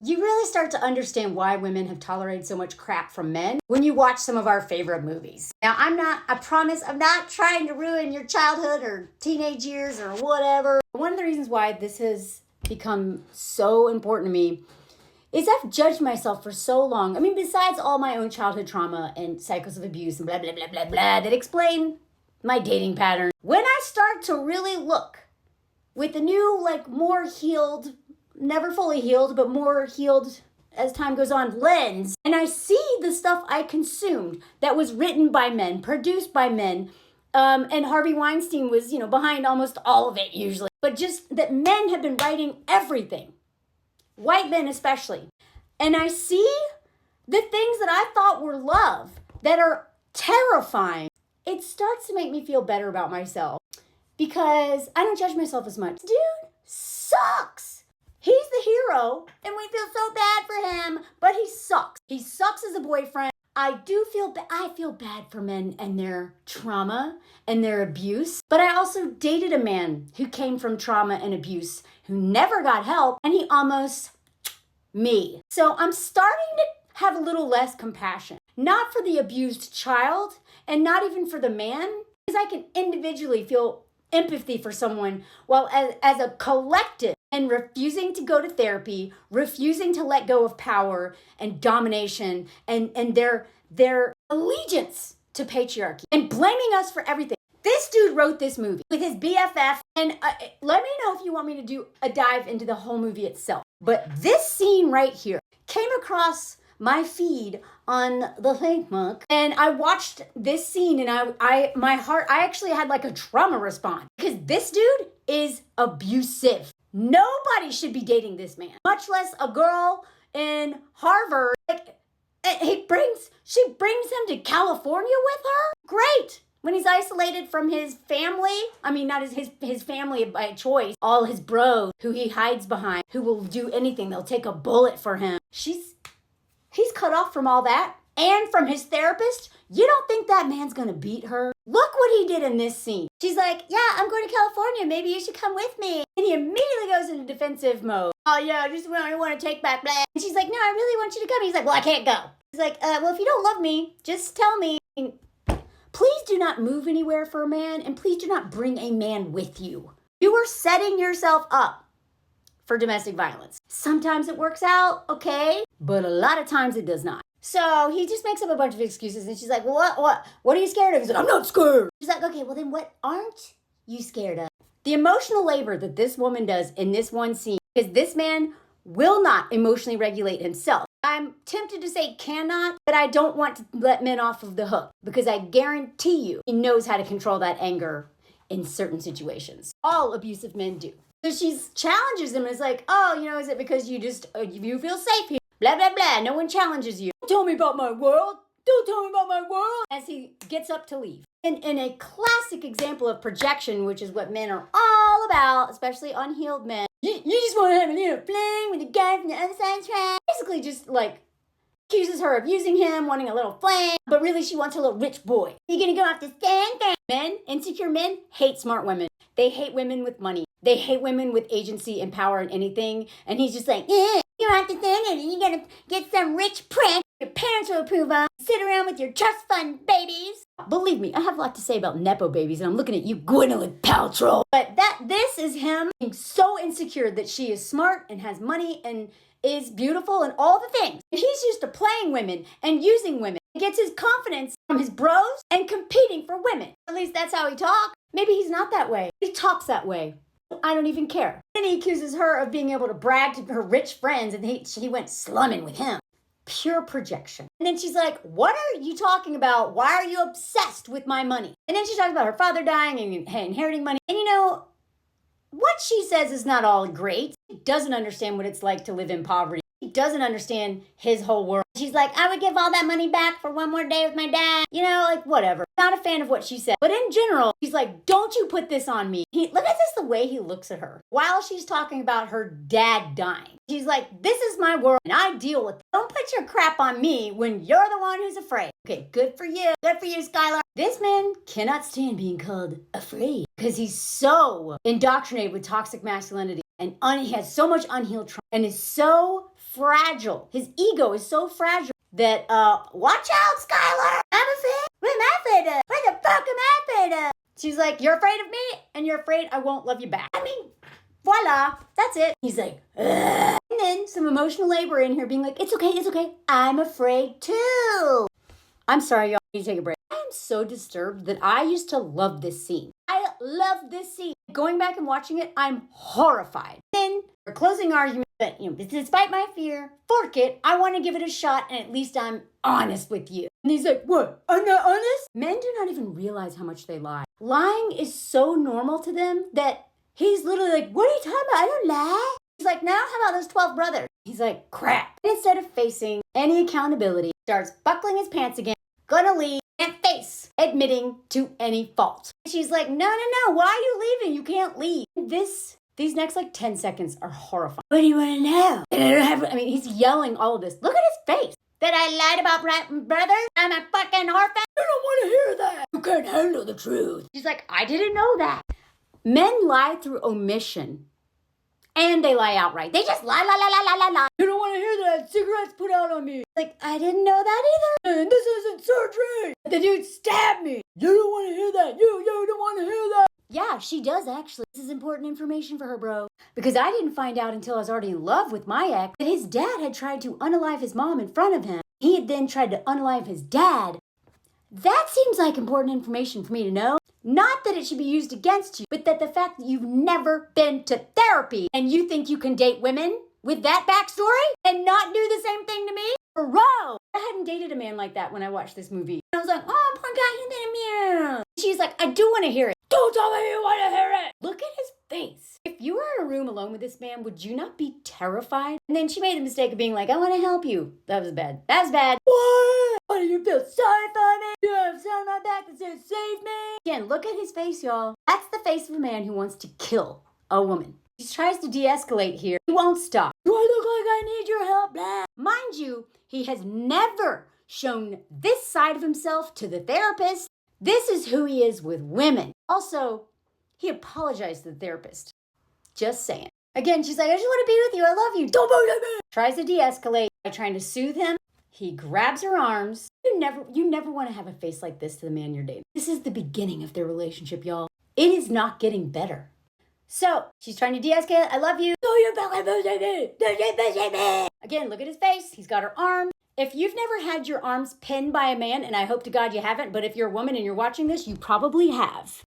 You really start to understand why women have tolerated so much crap from men when you watch some of our favorite movies. Now, I promise, I'm not trying to ruin your childhood or teenage years or whatever. One of the reasons why this has become so important to me is I've judged myself for so long. I mean, besides all my own childhood trauma and cycles of abuse and blah, blah, blah, blah, blah, that explain my dating pattern. When I start to really look with a new, more healed, never fully healed, but more healed as time goes on lens, and I see the stuff I consumed that was written by men, produced by men, and Harvey Weinstein was, behind almost all of it usually, but just that men have been writing everything, white men especially, and I see the things that I thought were love that are terrifying. It starts to make me feel better about myself because I don't judge myself as much. Dude sucks. He's the hero, and we feel so bad for him, but he sucks. He sucks as a boyfriend. I feel bad for men and their trauma and their abuse, but I also dated a man who came from trauma and abuse, who never got help, and he almost me. So I'm starting to have a little less compassion, not for the abused child and not even for the man, because I can individually feel empathy for someone, while as a collective and refusing to go to therapy, refusing to let go of power and domination and their allegiance to patriarchy and blaming us for everything. This dude wrote this movie with his BFF, and let me know if you want me to do a dive into the whole movie itself. But this scene right here came across my feed on the Facebook, and I watched this scene, and I actually had a trauma response because this dude is abusive. Nobody should be dating this man, much less a girl in Harvard. She brings him to California with her? Great. When he's isolated from his family, I mean, not his family by choice, all his bros who he hides behind, who will do anything. They'll take a bullet for him. He's cut off from all that and from his therapist. You don't think that man's gonna beat her? Look what he did in this scene. She's like, yeah, I'm going to California. Maybe you should come with me. And he immediately goes into defensive mode. Oh yeah, I just want to take back blah. And she's like, no, I really want you to come. He's like, well, I can't go. He's like, well, if you don't love me, just tell me. Please do not move anywhere for a man, and please do not bring a man with you. You are setting yourself up for domestic violence. Sometimes it works out, okay, but a lot of times it does not. So he just makes up a bunch of excuses, and she's like, well, what are you scared of? He's like, I'm not scared. She's like, okay, well then what aren't you scared of? The emotional labor that this woman does in this one scene, because this man will not emotionally regulate himself. I'm tempted to say cannot, but I don't want to let men off of the hook, because I guarantee you he knows how to control that anger in certain situations. All abusive men do. So she challenges him and is like, oh, is it because you feel safe here? Blah, blah, blah. No one challenges you. Don't tell me about my world. Don't tell me about my world. As he gets up to leave. In a classic example of projection, which is what men are all about, especially unhealed men. You just want to have a little fling with a guy from the other side of the track. Basically just accuses her of using him, wanting a little fling, but really she wants a little rich boy. You're gonna go off this thing. Men, insecure men, hate smart women. They hate women with money. They hate women with agency and power and anything. And he's just like, yeah, you're off the thing and you're gonna get some rich prince your parents will approve of. Sit around with your trust fund babies. Believe me, I have a lot to say about Nepo babies, and I'm looking at you, Gwyneth Paltrow. But this is him being so insecure that she is smart and has money and is beautiful and all the things. And he's used to playing women and using women. He gets his confidence from his bros and competing for women. At least that's how he talks. Maybe he's not that way. He talks that way. I don't even care. Then he accuses her of being able to brag to her rich friends, and he went slumming with him. Pure projection. And then she's like, what are you talking about? Why are you obsessed with my money? And then she talks about her father dying and inheriting money. And what she says is not all great. He doesn't understand what it's like to live in poverty. He doesn't understand his whole world. She's like, I would give all that money back for one more day with my dad. Whatever. Not a fan of what she said. But in general, she's like, don't you put this on me. Look at this, the way he looks at her. While she's talking about her dad dying. She's like, this is my world and I deal with it. Don't put your crap on me when you're the one who's afraid. Okay, good for you. Good for you, Skylar. This man cannot stand being called afraid because he's so indoctrinated with toxic masculinity and he has so much unhealed trauma and is so fragile. His ego is so fragile that, watch out, Skylar. I'm afraid. What am I afraid of? What the fuck am I afraid of? She's like, you're afraid of me, and you're afraid I won't love you back. I mean, voila, that's it. He's like, ugh. And then some emotional labor in here being like, it's okay. I'm afraid too. I'm sorry, y'all. I need to take a break. I am so disturbed that I used to love this scene. I love this scene. Going back and watching it, I'm horrified. Then, our closing argument, but despite my fear, fork it, I want to give it a shot, and at least I'm honest with you. And he's like, what? I'm not honest? Men do not even realize how much they lie. Lying is so normal to them that he's literally like, what are you talking about? I don't lie. He's like, now how about those 12 brothers? He's like, crap. And instead of facing any accountability, starts buckling his pants again, gonna leave, and face admitting to any fault. She's like, no, why are you leaving? You can't leave. These next 10 seconds are horrifying. What do you want to know? He's yelling all of this. Look at his face. That I lied about my brother? I'm a fucking orphan? You don't want to hear that. You can't handle the truth. She's like, I didn't know that. Men lie through omission. And they lie outright. They just lie. You don't want to hear that. Cigarettes put out on me. Like, I didn't know that either. And this isn't surgery. The dude stabbed me. You don't want to hear that. You don't want to hear that. Yeah, she does actually. This is important information for her, bro. Because I didn't find out until I was already in love with my ex that his dad had tried to unalive his mom in front of him. He had then tried to unalive his dad. That seems like important information for me to know. Not that it should be used against you, but that the fact that you've never been to therapy and you think you can date women with that backstory and not do the same thing to me? Bro! I hadn't dated a man like that when I watched this movie. I was like, oh, poor guy, he did a. She's like, I do want to hear it. Don't tell me you want to hear it. Look at his face. If you were in a room alone with this man, would you not be terrified? And then she made the mistake of being like, I want to help you. That was bad. What? Why do you feel sorry for me? You have someone on my back that says save me. Again, look at his face, y'all. That's the face of a man who wants to kill a woman. He tries to de-escalate here. He won't stop. Do I look like I need your help? Blah. Mind you, he has never shown this side of himself to the therapist. This is who he is with women. Also, he apologized to the therapist. Just saying. Again, she's like, I just want to be with you. I love you. Don't bother me. Tries to de-escalate by trying to soothe him. He grabs her arms. You never want to have a face like this to the man you're dating. This is the beginning of their relationship, y'all. It is not getting better. So, she's trying to de-escalate. I love you. No, you're fucking pushing me. You're pushing me. Again, look at his face. He's got her arm. If you've never had your arms pinned by a man, and I hope to God you haven't, but if you're a woman and you're watching this, you probably have.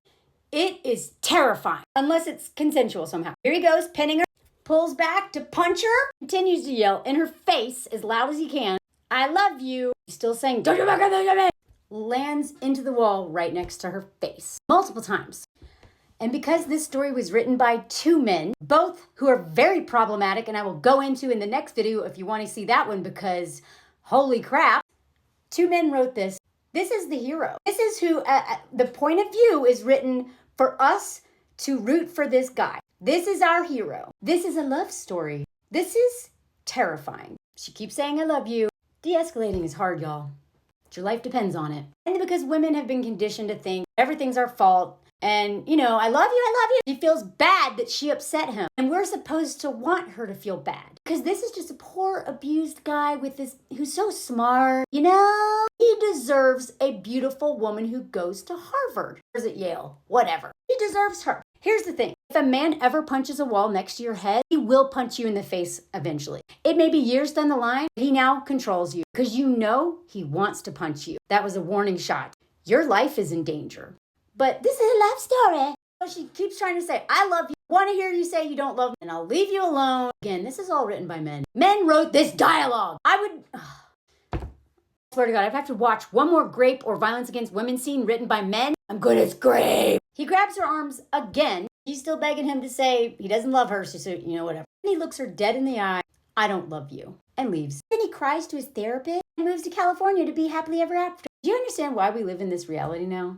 It is terrifying, unless it's consensual somehow. Here he goes, pinning her, pulls back to punch her, continues to yell in her face as loud as he can, I love you. He's still saying, don't you fucking push me. Lands into the wall right next to her face, multiple times. And because this story was written by two men, both who are very problematic, and I will go into in the next video if you want to see that one, because holy crap, two men wrote this. This is the hero. This is who, the point of view is written for us to root for this guy. This is our hero. This is a love story. This is terrifying. She keeps saying, I love you. De-escalating is hard, y'all. Your life depends on it. And because women have been conditioned to think everything's our fault. And, I love you. He feels bad that she upset him. And we're supposed to want her to feel bad. Because this is just a poor, abused guy who's so smart. He deserves a beautiful woman who goes to Harvard. Or is it Yale? Whatever. He deserves her. Here's the thing. If a man ever punches a wall next to your head, he will punch you in the face eventually. It may be years down the line, but he now controls you. Because he wants to punch you. That was a warning shot. Your life is in danger. But this is a love story. So she keeps trying to say, I love you. Want to hear you say you don't love me, and I'll leave you alone. Again, this is all written by men. Men wrote this dialogue. I swear to God, if I have to watch one more rape or violence against women scene written by men, I'm gonna scream. He grabs her arms again. She's still begging him to say he doesn't love her, so whatever. And he looks her dead in the eye. I don't love you. And leaves. Then he cries to his therapist and moves to California to be happily ever after. Do you understand why we live in this reality now?